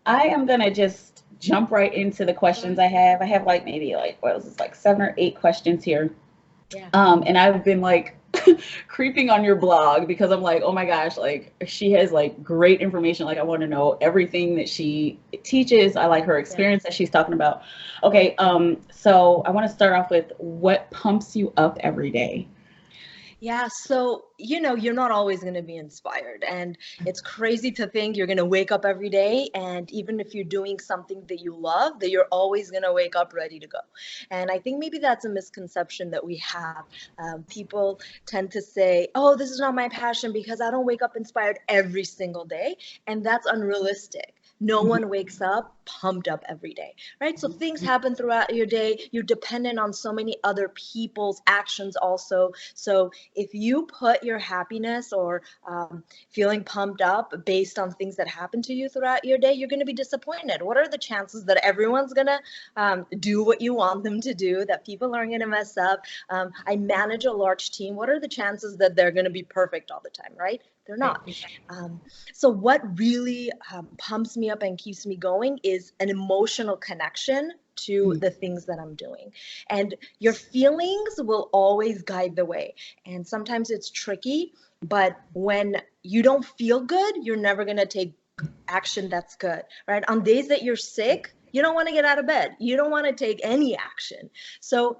I am gonna just jump right into the questions I have. I have like maybe like what was this like 7 or 8 questions here. Yeah. And I've been like creeping on your blog because I'm like, oh my gosh, like she has like great information. Like I want to know everything that she teaches. I like her Yeah. experience that she's talking about. Okay, so I want to start off with what pumps you up every day. Yeah, so you're not always going to be inspired. And it's crazy to think you're going to wake up every day. And even if you're doing something that you love, that you're always going to wake up ready to go. And I think maybe that's a misconception that we have. People tend to say, oh, this is not my passion because I don't wake up inspired every single day. And that's unrealistic. No one wakes up pumped up every day, right? So things happen throughout your day. You're dependent on so many other people's actions also. So if you put your happiness or feeling pumped up based on things that happen to you throughout your day, you're going to be disappointed. What are the chances that everyone's going to do what you want them to do, that people aren't going to mess up? I manage a large team. What are the chances that they're going to be perfect all the time, right? They're not. Um, so what really pumps me up and keeps me going is an emotional connection to the things that I'm doing. And your feelings will always guide the way. And sometimes it's tricky, but when you don't feel good, you're never going to take action that's good, right? On days that you're sick, you don't want to get out of bed. You don't want to take any action. So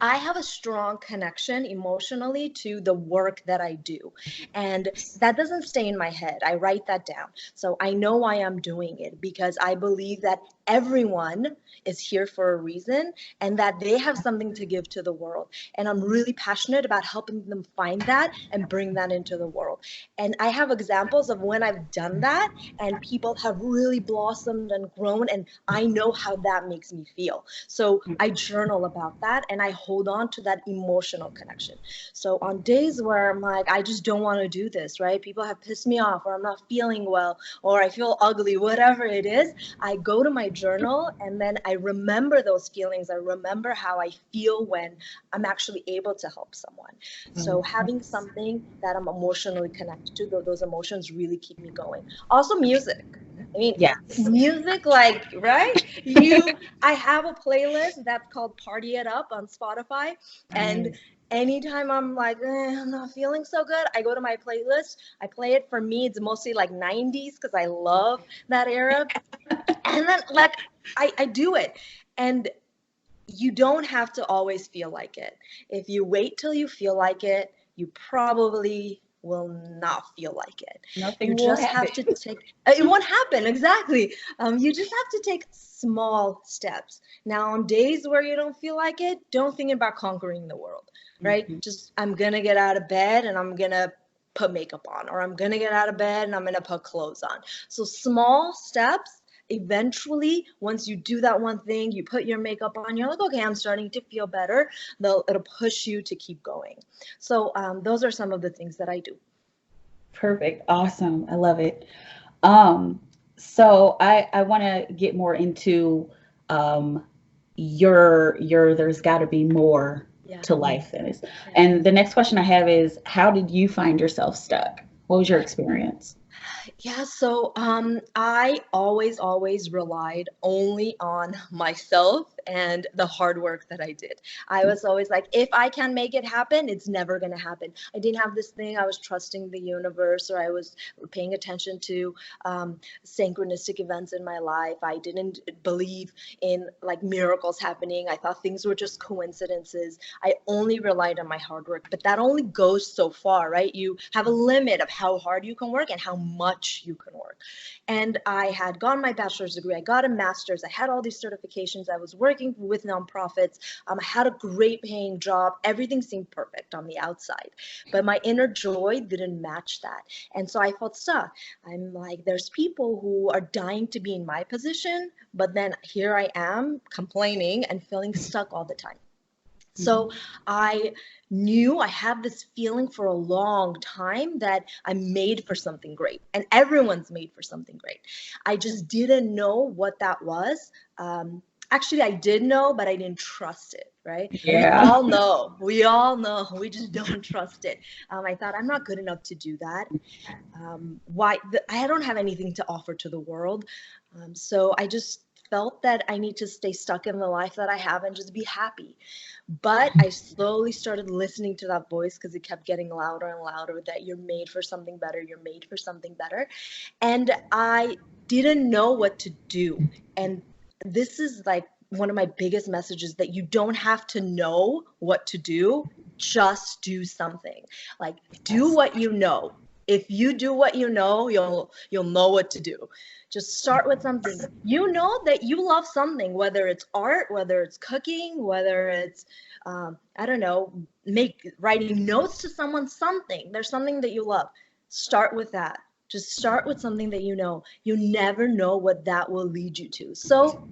I have a strong connection emotionally to the work that I do. And that doesn't stay in my head. I write that down. So I know why I'm doing it because I believe that everyone is here for a reason and that they have something to give to the world. And I'm really passionate about helping them find that and bring that into the world. And I have examples of when I've done that and people have really blossomed and grown. And I know how that makes me feel. So I journal about that and I hold on to that emotional connection. So on days where I'm like, I just don't want to do this, right? People have pissed me off, or I'm not feeling well, or I feel ugly, whatever it is, I go to my journal and then I remember those feelings. I remember how I feel when I'm actually able to help someone. So having something that I'm emotionally connected to, those emotions really keep me going. Also, music. I mean, Yes. music, like, right? I have a playlist that's called Party It Up on Spotify. And Nice. anytime I'm like, I'm not feeling so good, I go to my playlist. I play it. For me, it's mostly like 90s because I love that era. And then, like, I do it. And you don't have to always feel like it. If you wait till you feel like it, you probably will not feel like it. You Nothing will just happen. have to take, it won't happen, exactly. You just have to take small steps. Now, on days where you don't feel like it, don't think about conquering the world, right? Just, I'm gonna get out of bed and I'm gonna put makeup on, or I'm gonna get out of bed and I'm gonna put clothes on. So small steps, eventually, once you do that one thing, you put your makeup on, you're like, okay, I'm starting to feel better. It'll push you to keep going. So those are some of the things that I do. Perfect. Awesome. I love it. Um, so I want to get more into um your there's got to be more Yeah. to life than this. Yeah. And the next question I have is how did you find yourself stuck? What was your experience? Yeah, so I always relied only on myself and the hard work that I did. I was always like, if I can make it happen, it's never going to happen. I didn't have this thing. I was trusting the universe, or I was paying attention to synchronistic events in my life. I didn't believe in like miracles happening. I thought things were just coincidences. I only relied on my hard work, but that only goes so far, right? You have a limit of how hard you can work and how much you can work. And I had gotten my bachelor's degree, I got a master's, I had all these certifications, I was working with nonprofits, I had a great paying job, everything seemed perfect on the outside, but my inner joy didn't match that. And so I felt stuck. I'm like, there's people who are dying to be in my position, but then here I am complaining and feeling stuck all the time. So I knew I had this feeling for a long time that I'm made for something great, and everyone's made for something great. I just didn't know what that was. Actually, I did know, but I didn't trust it, right? Yeah. We all know, we just don't trust it. I thought, I'm not good enough to do that. I don't have anything to offer to the world. So I just felt that I need to stay stuck in the life that I have and just be happy. But I slowly started listening to that voice because it kept getting louder and louder, that you're made for something better, you're made for something better. And I didn't know what to do. And this is like one of my biggest messages, that you don't have to know what to do, just do something. Like, do what you know. If you do what you know, you'll know what to do. Just start with something. You know that you love something, whether it's art, whether it's cooking, whether it's I don't know, writing notes to someone, something. There's something that you love. Start with that. Just start with something that you know. You never know what that will lead you to. So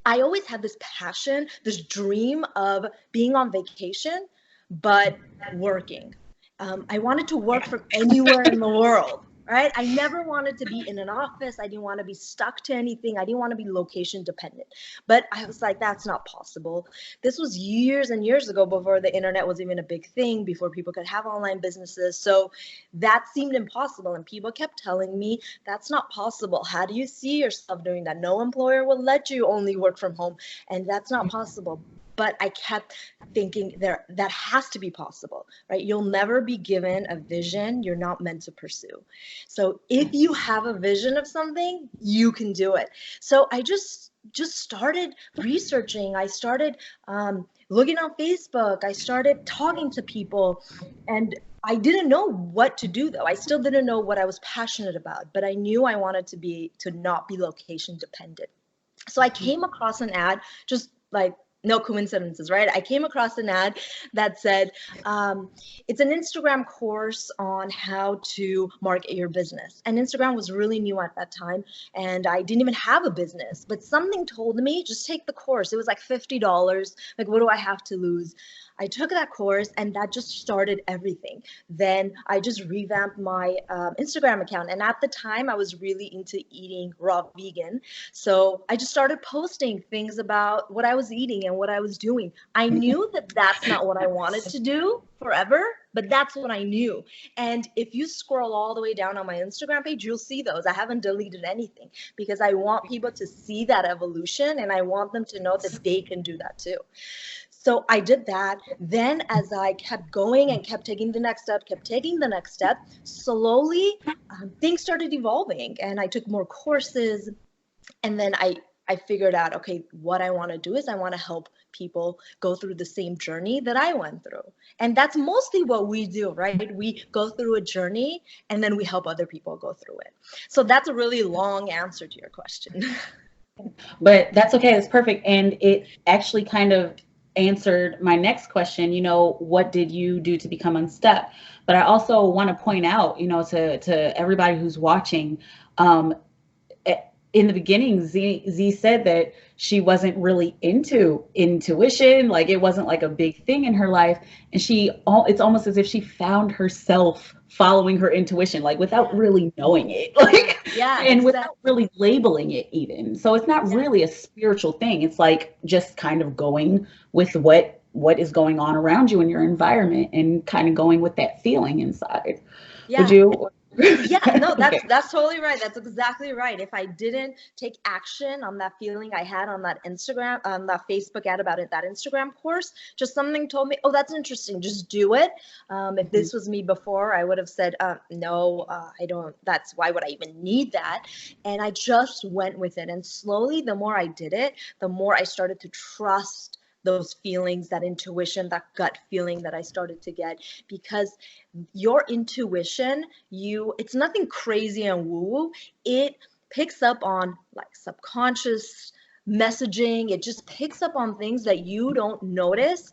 I always had this passion, this dream of being on vacation, but working. I wanted to work from anywhere in the world, right? I never wanted to be in an office. I didn't want to be stuck to anything. I didn't want to be location dependent. But I was like, that's not possible. This was years and years ago, before the internet was even a big thing, before people could have online businesses. So that seemed impossible. And people kept telling me, that's not possible. How do you see yourself doing that? No employer will let you only work from home. And that's not possible. But I kept thinking, that has to be possible, right? You'll never be given a vision you're not meant to pursue. So if you have a vision of something, you can do it. So I just started researching. I started looking on Facebook. I started talking to people, and I didn't know what to do, though. I still didn't know what I was passionate about, but I knew I wanted to not be location dependent. So I came across an ad, just like, no coincidences, right? I came across an ad that said, it's an Instagram course on how to market your business. And Instagram was really new at that time, and I didn't even have a business, but something told me, just take the course. It was like $50. Like, what do I have to lose? I took that course, and that just started everything. Then I just revamped my Instagram account. And at the time, I was really into eating raw vegan. So I just started posting things about what I was eating and what I was doing. I knew that that's not what I wanted to do forever, but that's what I knew. And if you scroll all the way down on my Instagram page, you'll see those. I haven't deleted anything, because I want people to see that evolution, and I want them to know that they can do that too. So I did that. Then as I kept going and kept taking the next step, slowly things started evolving, and I took more courses. And then I figured out, okay, what I want to do is I want to help people go through the same journey that I went through. And that's mostly what we do, right? We go through a journey, and then we help other people go through it. So that's a really long answer to your question. But that's okay. That's perfect. And it actually kind of answered my next question, what did you do to become unstuck? But I also want to point out, to everybody who's watching, in the beginning, Z said that she wasn't really into intuition. Like, it wasn't like a big thing in her life. And it's almost as if she found herself following her intuition, like, without really knowing it, like, and without really labeling it even. So it's not really a spiritual thing. It's like just kind of going with what is going on around you in your environment, and kind of going with that feeling inside. Would you? Yeah, no, that's totally right. That's exactly right. If I didn't take action on that feeling I had on that that Facebook ad about it, that Instagram course, just something told me, oh, that's interesting, just do it. If this was me before, I would have said, no, I don't, why would I even need that? And I just went with it. And slowly, the more I did it, the more I started to trust those feelings, that intuition, that gut feeling that I started to get. Because your intuition, it's nothing crazy and woo-woo. It picks up on like subconscious messaging. It just picks up on things that you don't notice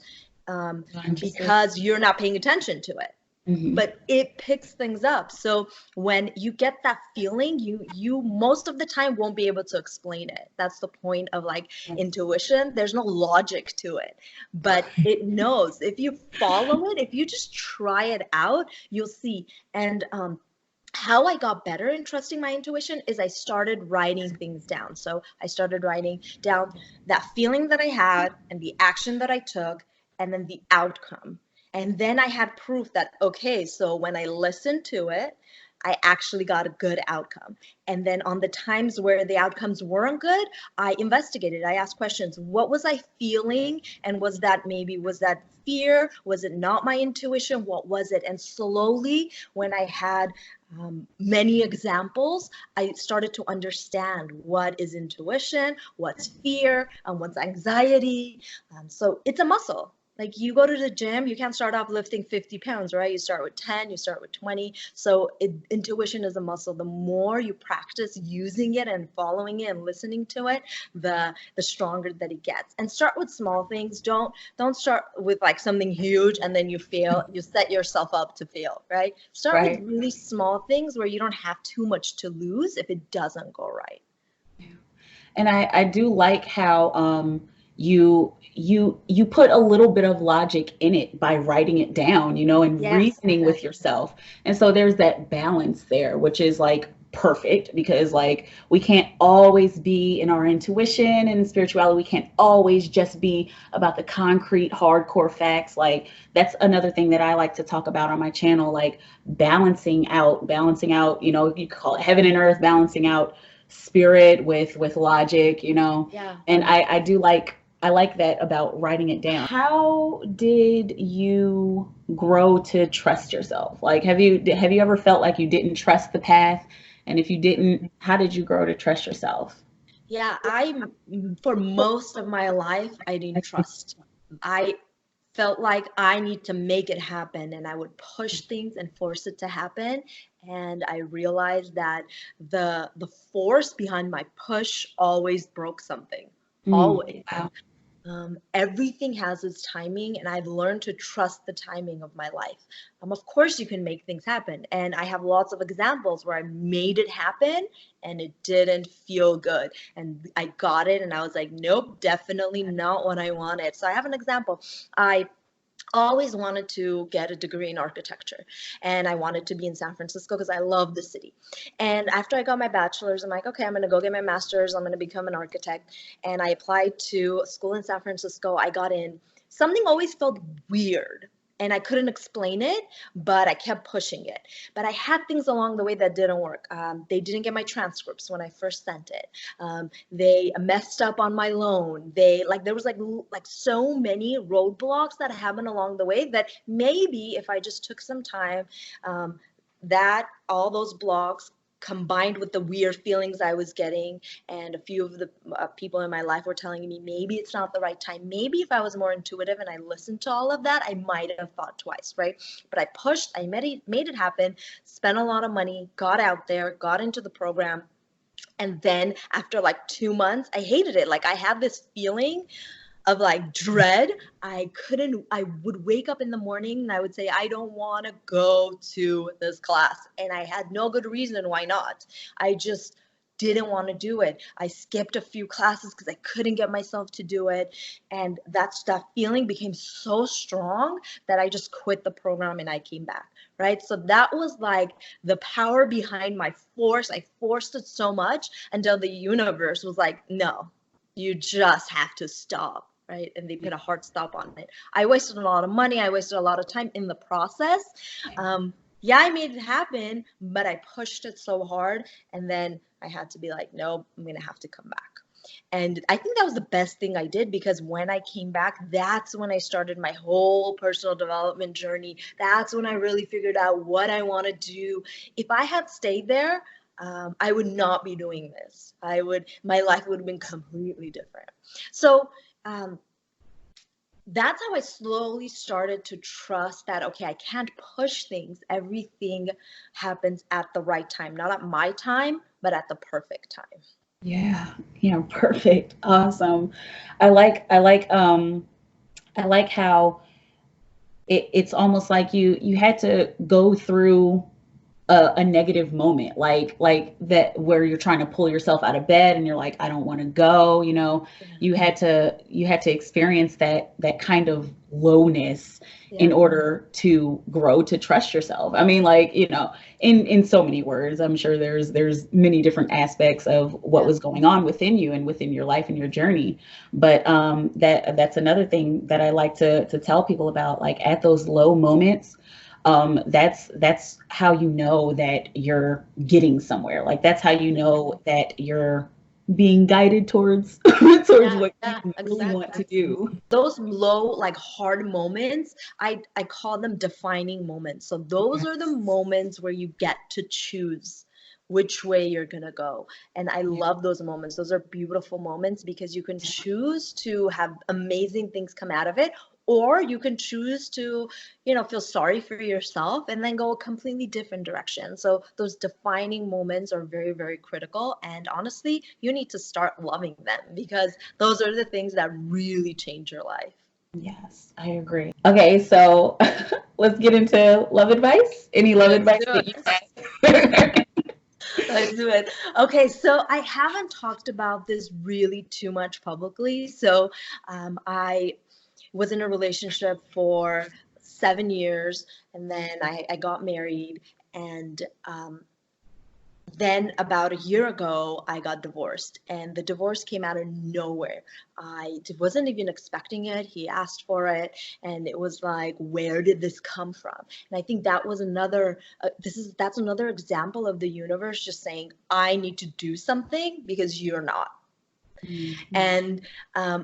because you're not paying attention to it. Mm-hmm. But it picks things up. So when you get that feeling, you most of the time won't be able to explain it. That's the point of like intuition. There's no logic to it, but it knows. If you follow it, if you just try it out, you'll see. And how I got better in trusting my intuition is I started writing things down. So I started writing down that feeling that I had and the action that I took, and then the outcome. And then I had proof that, okay, so when I listened to it, I actually got a good outcome. And then on the times where the outcomes weren't good, I investigated. I asked questions. What was I feeling? And was that fear? Was it not my intuition? What was it? And slowly, when I had many examples, I started to understand what is intuition, what's fear, and what's anxiety. So it's a muscle. Like you go to the gym, you can't start off lifting 50 pounds, right? You start with 10, you start with 20. So intuition is a muscle. The more you practice using it and following it and listening to it, the stronger that it gets. And start with small things. Don't start with like something huge and then you fail. You set yourself up to fail, right? Start with Right. really small things where you don't have too much to lose if it doesn't go right. And I do like how you put a little bit of logic in it by writing it down, you know, and Yes, reasoning with exactly. yourself. And so there's that balance there, which is like perfect because like we can't always be in our intuition and spirituality. We can't always just be about the concrete hardcore facts. Like that's another thing that I like to talk about on my channel, like balancing out, you know, you call it heaven and earth, balancing out spirit with logic, you know. Yeah. And I do like I like that about writing it down. How did you grow to trust yourself? Like have you ever felt like you didn't trust the path? And if you didn't, how did you grow to trust yourself? Yeah, for most of my life, I didn't trust. I felt like I need to make it happen and I would push things and force it to happen. And I realized that the force behind my push always broke something. Mm, Always. wow. Everything has its timing, and I've learned to trust the timing of my life. Of course, you can make things happen, and I have lots of examples where I made it happen and it didn't feel good. And I got it, and I was like, nope, definitely not what I wanted. So I have an example. I always wanted to get a degree in architecture and I wanted to be in San Francisco because I love the city. And after I got my bachelor's, I'm like, okay, I'm going to go get my master's. I'm going to become an architect. And I applied to a school in San Francisco. I got in. Something always felt weird and I couldn't explain it, but I kept pushing it. But I had things along the way that didn't work. They didn't get my transcripts when I first sent it. They messed up on my loan. There was like so many roadblocks that happened along the way that maybe if I just took some time, that all those blocks combined with the weird feelings I was getting, and a few of the people in my life were telling me maybe it's not the right time. Maybe if I was more intuitive and I listened to all of that, I might have thought twice, right? But I pushed, I made it happen, spent a lot of money, got out there, got into the program. And then after like 2 months, I hated it. Like I had this feeling of like dread. I would wake up in the morning and I would say, I don't want to go to this class. And I had no good reason why not. I just didn't want to do it. I skipped a few classes because I couldn't get myself to do it. And that feeling became so strong that I just quit the program and I came back. Right. So that was like the power behind my force. I forced it so much until the universe was like, no, you just have to stop, right? And they put a hard stop on it. I wasted a lot of money. I wasted a lot of time in the process. Yeah, I made it happen, but I pushed it so hard. And then I had to be like, no, I'm going to have to come back. And I think that was the best thing I did because when I came back, that's when I started my whole personal development journey. That's when I really figured out what I want to do. If I had stayed there, I would not be doing this. My life would have been completely different. So um, that's how I slowly started to trust that, okay, I can't push things. Everything happens at the right time, not at my time, but at the perfect time. Yeah. Yeah, perfect. Awesome. I like how it's almost like you had to go through a negative moment, like that, where you're trying to pull yourself out of bed and you're like, I don't want to go, you know, Yeah. you had to experience that kind of lowness in Yeah. order to grow, to trust yourself. I mean, like, you know, in so many words, I'm sure there's many different aspects of what Yeah. was going on within you and within your life and your journey. But that's another thing that I like to tell people about, like at those low moments, that's how you know that you're getting somewhere. Like that's how you know that you're being guided towards towards Yeah, what you yeah, really want to exactly. do. Those low, like hard moments, I call them defining moments. So those are the Yes. moments where you get to choose which way you're gonna go. And I Yeah. love those moments. Those are beautiful moments because you can choose to have amazing things come out of it, or you can choose to, feel sorry for yourself and then go a completely different direction. So those defining moments are very, very critical. And honestly, you need to start loving them because those are the things that really change your life. Yes, I agree. Okay, so let's get into love advice. Any love Let's advice do that it. you have? Let's do it. Okay, so I haven't talked about this really too much publicly. So I was in a relationship for 7 years, and then I got married, and then about a year ago, I got divorced, and the divorce came out of nowhere. I wasn't even expecting it. He asked for it, and it was like, where did this come from? And I think that was another. That's another example of the universe just saying, I need to do something because you're not. Mhm. And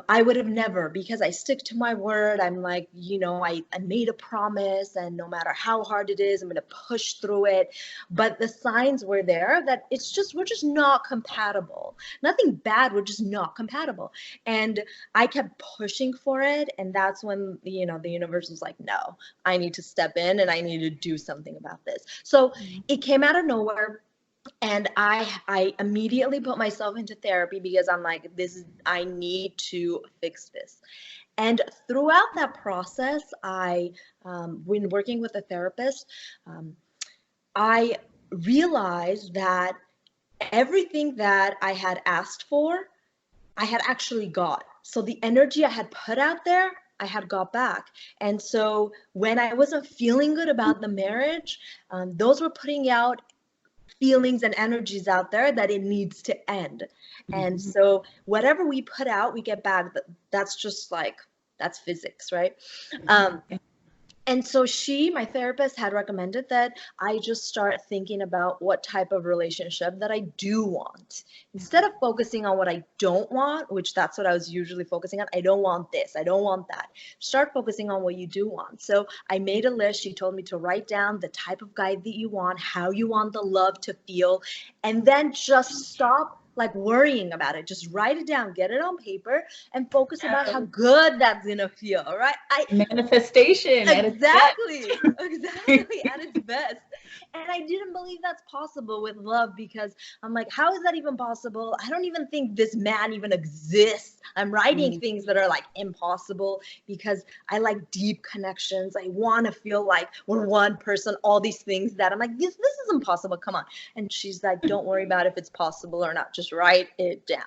I would have never, because I stick to my word. I'm like, I made a promise, and no matter how hard it is, I'm going to push through it. But the signs were there that we're just not compatible. Nothing bad, we're just not compatible. And I kept pushing for it. And that's when, the universe was like, no, I need to step in and I need to do something about this. So it came out of nowhere, and I immediately put myself into therapy because I'm like, I need to fix this. And throughout that process, when working with a therapist, um, I realized that everything that I had asked for, I had actually got. So the energy I had put out there, I had got back. And so when I wasn't feeling good about the marriage, those were putting out feelings and energies out there that it needs to end. And Mhm. so whatever we put out, we get back. That's just like, that's physics, right? Um, Yeah. and so my therapist, had recommended that I just start thinking about what type of relationship that I do want. Instead of focusing on what I don't want, which that's what I was usually focusing on. I don't want this. I don't want that. Start focusing on what you do want. So I made a list. She told me to write down the type of guy that you want, how you want the love to feel, and then just stop like worrying about it. Just write it down, get it on paper, and focus about how good that's gonna feel. Right? Manifestation at its Exactly, best. exactly, at its best. And I didn't believe that's possible with love because I'm like, how is that even possible? I don't even think this man even exists. I'm writing Mm. things that are like impossible because I like deep connections. I want to feel like we're one person, all these things that I'm like, this is impossible. Come on. And she's like, don't worry about if it's possible or not. Just write it down.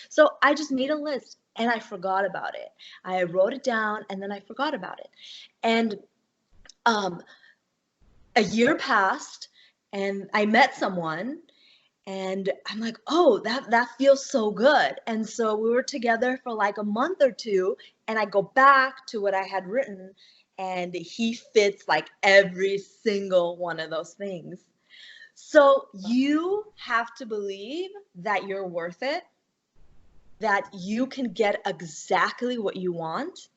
So I just made a list and I forgot about it. I wrote it down and then I forgot about it. And um, a year passed and I met someone and I'm like, oh, that feels so good. And so we were together for like a month or two, and I go back to what I had written, and he fits like every single one of those things. So you have to believe that you're worth it, that you can get exactly what you want.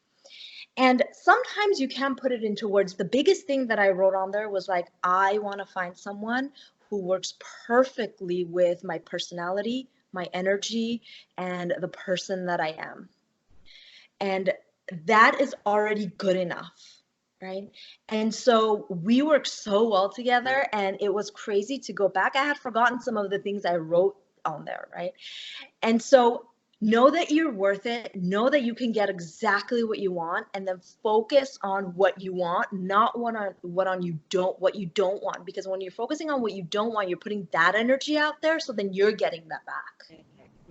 And sometimes you can put it into words. The biggest thing that I wrote on there was like, I want to find someone who works perfectly with my personality, my energy, and the person that I am. And that is already good enough. Right. And so we worked so well together, and it was crazy to go back. I had forgotten some of the things I wrote on there. Right. And so know that you're worth it, know that you can get exactly what you want, and then focus on what you want, not what you don't want. Because when you're focusing on what you don't want, you're putting that energy out there, so then you're getting that back.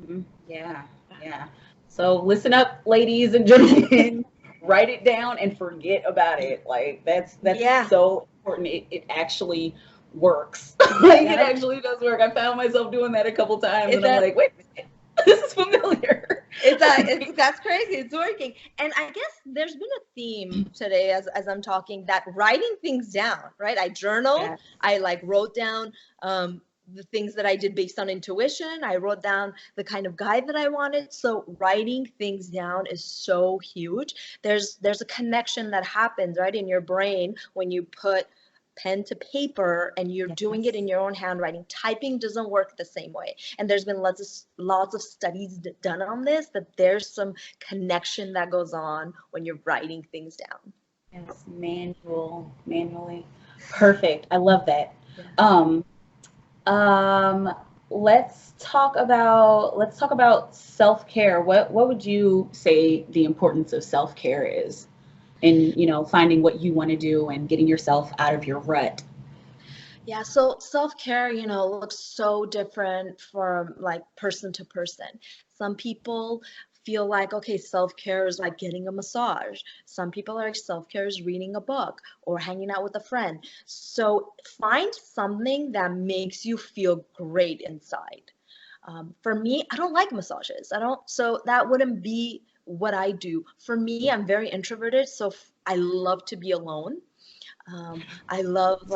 Mhm. Yeah, yeah. So listen up, ladies and gentlemen. Write it down and forget about it. Like that's Yeah. so important. It actually works. Like it Yeah. actually does work. I found myself doing that a couple times, It's and I'm a like, wait a minute, this is familiar. it's that's crazy. It's working. And I guess there's been a theme today as I'm talking, that writing things down, right? I journaled, Yeah. I like wrote down the things that I did based on intuition. I wrote down the kind of guide that I wanted. So writing things down is so huge. There's a connection that happens right in your brain when you put pen to paper and you're doing it Yes. in your own handwriting. Typing doesn't work the same way. And there's been lots of studies done on this, that there's some connection that goes on when you're writing things down. Yes. Manually. Perfect. I love that. Yeah. Um, Um, let's talk about self-care. What would you say the importance of self-care is in, finding what you want to do and getting yourself out of your rut? Yeah, so self-care, looks so different from like person to person. Some people feel like, okay, self-care is like getting a massage. Some people are like, self-care is reading a book or hanging out with a friend. So find something that makes you feel great inside. For me, I don't like massages. So that wouldn't be what I do. For me, I'm very introverted, so I love to be alone. I love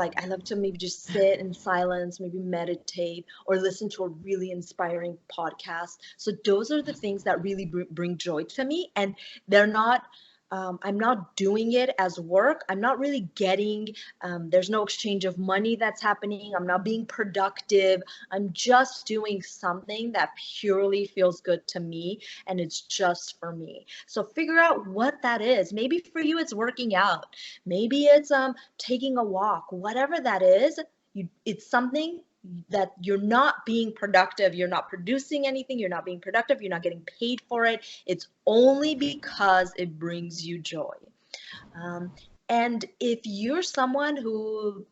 to maybe just sit in silence, maybe meditate or listen to a really inspiring podcast. So those are the things that really bring joy to me, and they're not. I'm not doing it as work. I'm not really getting. There's no exchange of money that's happening. I'm not being productive. I'm just doing something that purely feels good to me, and it's just for me. So figure out what that is. Maybe for you, it's working out. Maybe it's taking a walk, whatever that is. It's something that you're not being productive, you're not producing anything, you're not being productive, you're not getting paid for it. It's only because it brings you joy. um, and if you're someone who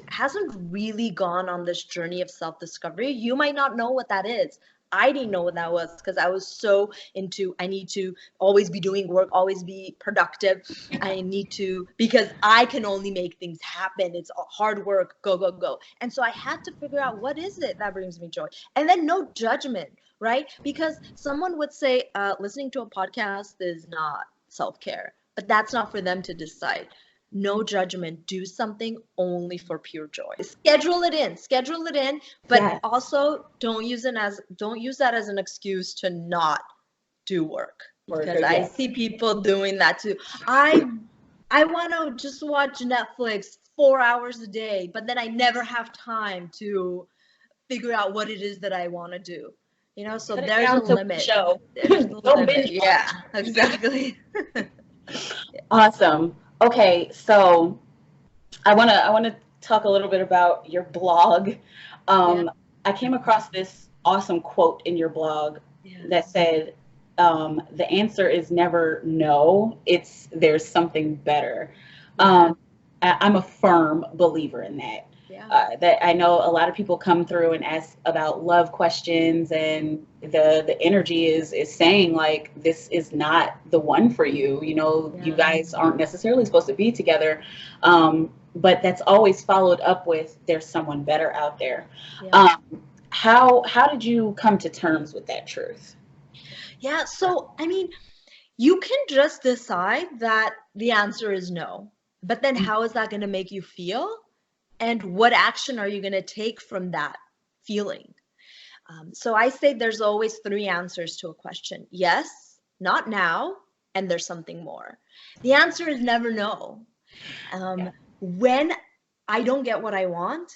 hasn't really gone on this journey of self-discovery, you might not know what that is. I didn't know what that was because I was so into, I need to always be doing work, always be productive. I need to, because I can only make things happen. It's hard work, go, go, go. And so I had to figure out, what is it that brings me joy? And then no judgment, right? Because someone would say, listening to a podcast is not self-care, but that's not for them to decide. No judgment. Do something only for pure joy. Schedule it in, but Yes. also don't use that as an excuse to not do work, Work, because I yes. see people doing that too. I want to just watch Netflix 4 hours a day, but then I never have time to figure out what it is that I want to do. So Cut it there's a down to one limit. show. There's a Don't limit. binge watch. Yeah, exactly. Awesome. Okay, so I wanna talk a little bit about your blog. Yeah. I came across this awesome quote in your blog Yeah. that said, "The answer is never no. It's there's something better." Yeah. Um, I'm a firm believer in that. Yeah. That I know a lot of people come through and ask about love questions, and the energy is saying like this is not the one for you. You Yeah. guys aren't necessarily supposed to be together, but that's always followed up with there's someone better out there. Yeah. How did you come to terms with that truth? Yeah. So, I mean, you can just decide that the answer is no. But then how is that going to make you feel? And what action are you going to take from that feeling? So I say there's always three answers to a question: yes, not now, and there's something more. The answer is never no. Yeah. When I don't get what I want,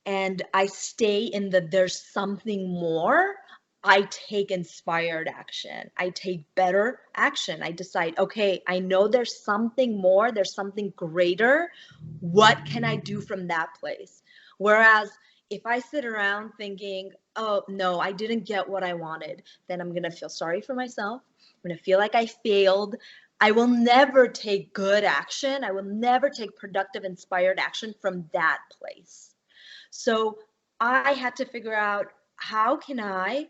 and I stay in the there's something more, I take inspired action. I take better action. I decide, okay, I know there's something more, there's something greater. What can I do from that place? Whereas if I sit around thinking, oh no, I didn't get what I wanted, then I'm gonna feel sorry for myself. I'm gonna feel like I failed. I will never take good action. I will never take productive, inspired action from that place. So I had to figure out, how can I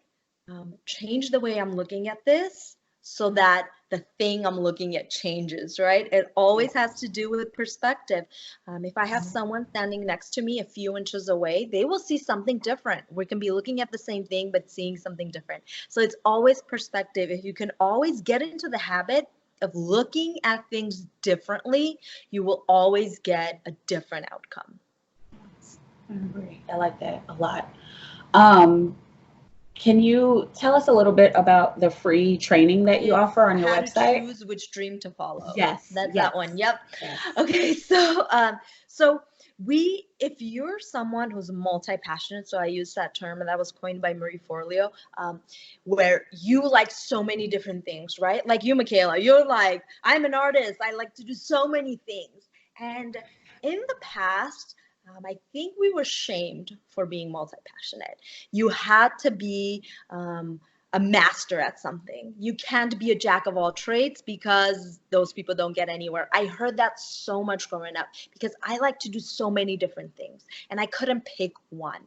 change the way I'm looking at this so that the thing I'm looking at changes, right? It always has to do with perspective. If I have someone standing next to me a few inches away, they will see something different. We can be looking at the same thing, but seeing something different. So it's always perspective. If you can always get into the habit of looking at things differently, you will always get a different outcome. I agree. I like that a lot. Um, can you tell us a little bit about the free training that you Yes, offer on your how to website? choose which dream to follow. Yes, That's that yes, one. Yep. yes. Okay, so if you're someone who's multi-passionate, so I use that term, and that was coined by Marie Forleo, where you like so many different things, right? Like you, Michaela, you're like, I'm an artist. I like to do so many things. And in the past, I think we were shamed for being multi-passionate. You had to be a master at something. You can't be a jack of all trades because those people don't get anywhere. I heard that so much growing up because I like to do so many different things and I couldn't pick one.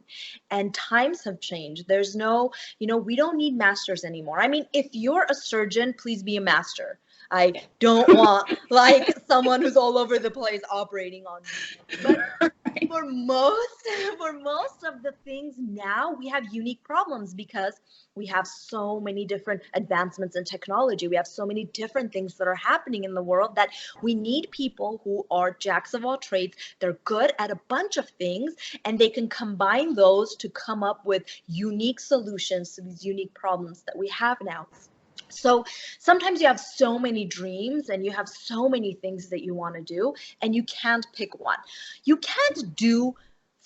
And times have changed. There's no, we don't need masters anymore. I mean, if you're a surgeon, please be a master. I don't want like someone who's all over the place operating on me. But for most for most of the things now, we have unique problems because we have so many different advancements in technology. We have so many different things that are happening in the world that we need people who are jacks of all trades. They're good at a bunch of things and they can combine those to come up with unique solutions to these unique problems that we have now. So sometimes you have so many dreams and you have so many things that you want to do, and you can't pick one. You can't do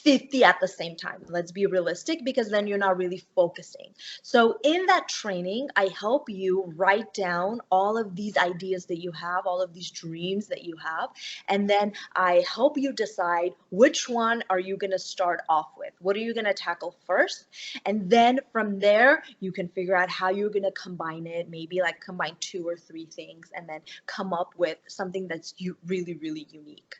50 at the same time. Let's be realistic, because then you're not really focusing. So in that training, I help you write down all of these ideas that you have, all of these dreams that you have, and then I help you decide which one are you going to start off with. What are you going to tackle first? And then from there, you can figure out how you're going to combine it, maybe like combine 2 or 3 things, and then come up with something that's really, really unique.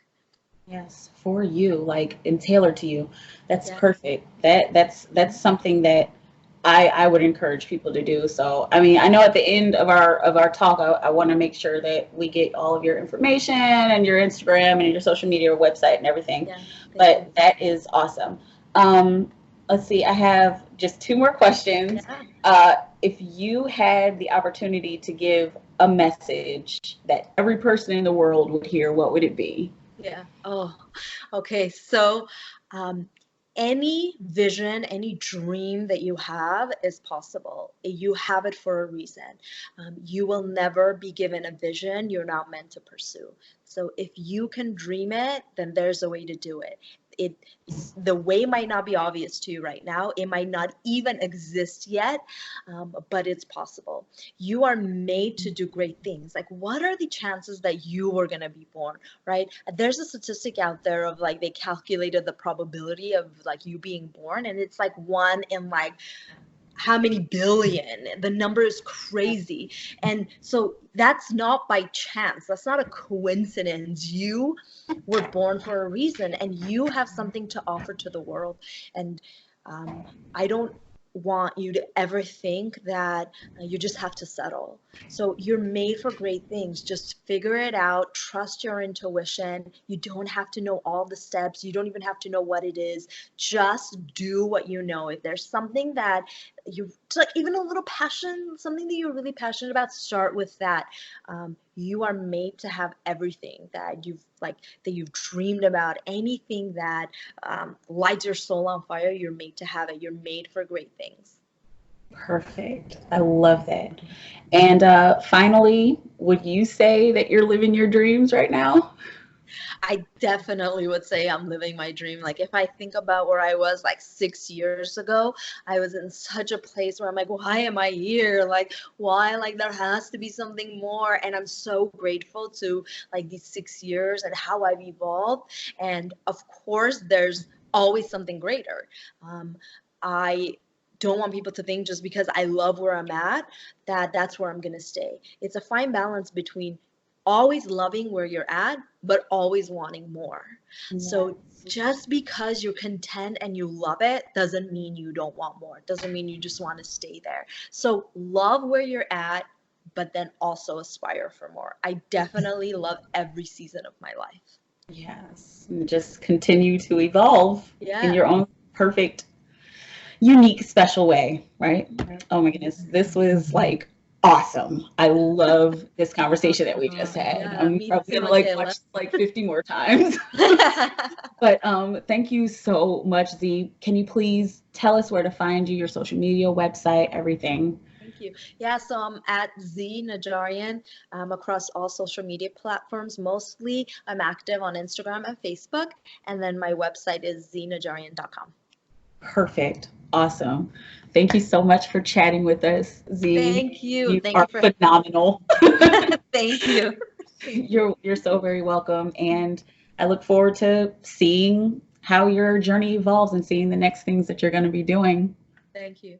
Yes, for you, like and tailored to you. That's Yeah. perfect. That's something that I would encourage people to do. So, I mean, I know at the end of our talk, I want to make sure that we get all of your information and your Instagram and your social media website and everything. Yeah. Thank you. But that is awesome. Um, let's see. I have just two more questions. Yeah. If you had the opportunity to give a message that every person in the world would hear, what would it be? Yeah. Oh, okay. So, um, any vision, any dream that you have is possible. You have it for a reason. You will never be given a vision you're not meant to pursue. So, if you can dream it, then there's a way to do it. It the way might not be obvious to you right now. It might not even exist yet, but it's possible. You are made to do great things. Like, what are the chances that you are going to be born, right? There's a statistic out there of like, they calculated the probability of like you being born, and it's like one in like how many billion. The number is crazy. And so that's not by chance. That's not a coincidence. You were born for a reason, and you have something to offer to the world. And um, I don't want you to ever think that you just have to settle. So you're made for great things. Just figure it out. Trust your intuition. You don't have to know all the steps. You don't even have to know what it is. Just do what you know. If there's something that you like, even a little passion, something that you're really passionate about, start with that. You are made to have everything that you've dreamed about. Anything that lights your soul on fire, you're made to have it. You're made for great things. Perfect. I love that. And finally, would you say that you're living your dreams right now? I definitely would say I'm living my dream. Like, if I think about where I was like 6 years ago, I was in such a place where I'm like, why am I here? Like, why? Like, there has to be something more. And I'm so grateful to like these 6 years and how I've evolved. And of course, there's always something greater. I don't want people to think just because I love where I'm at that that's where I'm going to stay. It's a fine balance between always loving where you're at but always wanting more. So Yes. just because you're content and you love it doesn't mean you don't want more. It doesn't mean you just want to stay there. So love where you're at, but then also aspire for more. I definitely love every season of my life. Yes. And just continue to evolve in Yeah. your own perfect, unique, special way, right? Oh my goodness. This was like awesome. I love this conversation that we just had. Yeah, I'm me probably too, gonna like Mikaela. watch this like 50 more times. But thank you so much, Z. Can you please tell us where to find you, your social media, website, everything? Thank you. Yeah, so I'm at Zee Najarian across all social media platforms. Mostly I'm active on Instagram and Facebook. And then my website is zeenajarian.com. Perfect. Awesome. Thank you so much for chatting with us, Z. Thank you. You Thank are you for phenomenal. thank you. Thank you. You're so very welcome. And I look forward to seeing how your journey evolves and seeing the next things that you're going to be doing. Thank you.